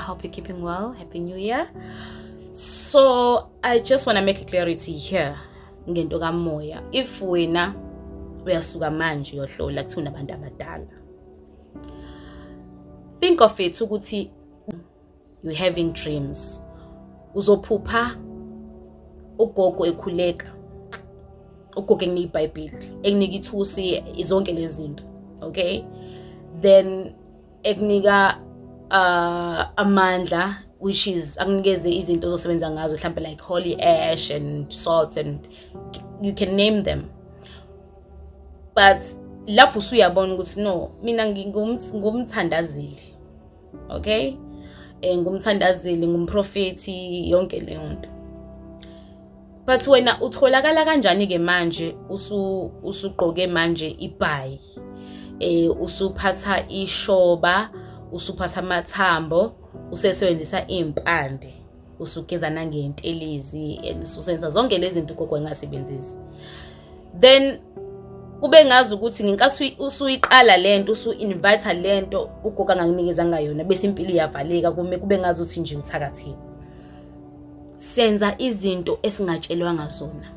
hope you're keeping well. Happy New Year. So I just want to make a clarity here ngento kamoya. If wena uyasuka manje uyohlola kuthi unabantu abadala, think of it ukuthi you're having dreams. Uzophupha ugogo ekhuleka, ugogo ekunika iBhayibheli, ekunika ithusi, izonke lezi zinto, okay? Then ekunika amandla, which is akunikeze izinto ozosebenza ngazo, mhlawumbe like holy ash and salt, and you can name them. But lapho usuyabona ukuthi no, mina ngumthandazeli, okay? Ngumthandazeli, ngumprofeti, yonke leyo nto. But wena utholakala kanjani ke manje usugqoke manje ibhayi, usuphatha ishoba, usuphatha amathambo, usesebenzisa impande, usugeza nangentelezi, and usenza zonke lezi zinto gogo engasebenzisi. Then kube ngazi ukuthi ngenkathi usuyiqala lento, usu-invite lento ugogo angakunikeza ngayona, bese impilo iyavaleka, kube ngazi ukuthi nje uthakathile. Senza izinto esingatshelwanga zona.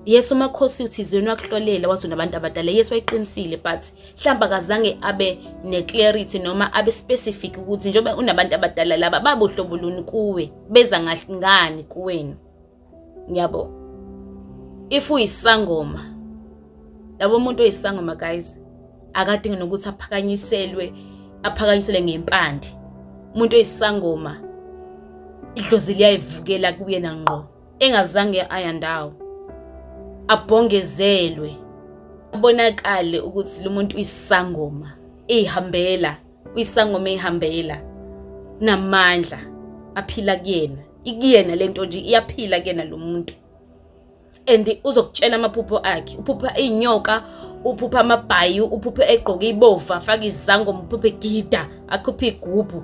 Yesu makhosi uthizweni wakuhlolela wathi unabantu abadala, Yesu wayiqinisile, but mhlamba kazange abe ne-clarity noma abe specific ukuthi njengoba unabantu abadala laba babohlobo luni kuwe, beza ngani kuwena. Ngiyabo, if uyisangoma, labo umuntu oyisangoma guys, akadingi nokuthi aphakanyiselwe ngempande. Umuntu oyisangoma idlozi liyayivukela kuyena ngqo, engazange ayandawo, abongezelwe, abonakale ukuthi lo muntu uyisangoma ehambela, uyisangoma ehambela namandla, aphila kuyena, ikuyena lento nje iyaphila kuyena lo muntu. And uzokutshela amaphupho akhe, uphupha inyoka, uphupha amabhayi, uphupha egqoke ibova, afaka izangoma, uphupha egida, akhupha igubhu,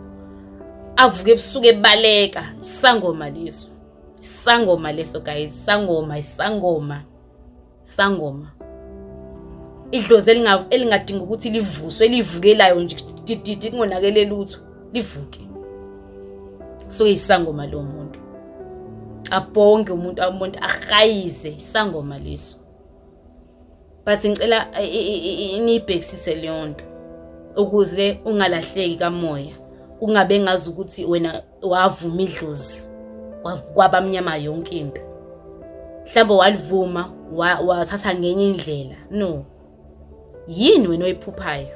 avuke ebusuku ebaleka. Sangoma leso, sangoma leso guys, sangoma. Idlozi elingadinga ukuthi livuswe, elivukelayo nje dididi kungonakele lutho, livuke. So isangoma lo muntu, abonge umuntu ahayize isangoma leso. But ngicela nibhekisise leyo nto ukuze ungalahleki kamoya, ungabe ngazi ukuthi wena wavuma idlozi kwabamnyama yonke into, mhlawumbe walivuma wathatha ngenye indlela. No, yini wena oyiphuphayo,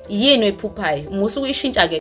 yini oyiphuphayo, musu uyishintsha ke.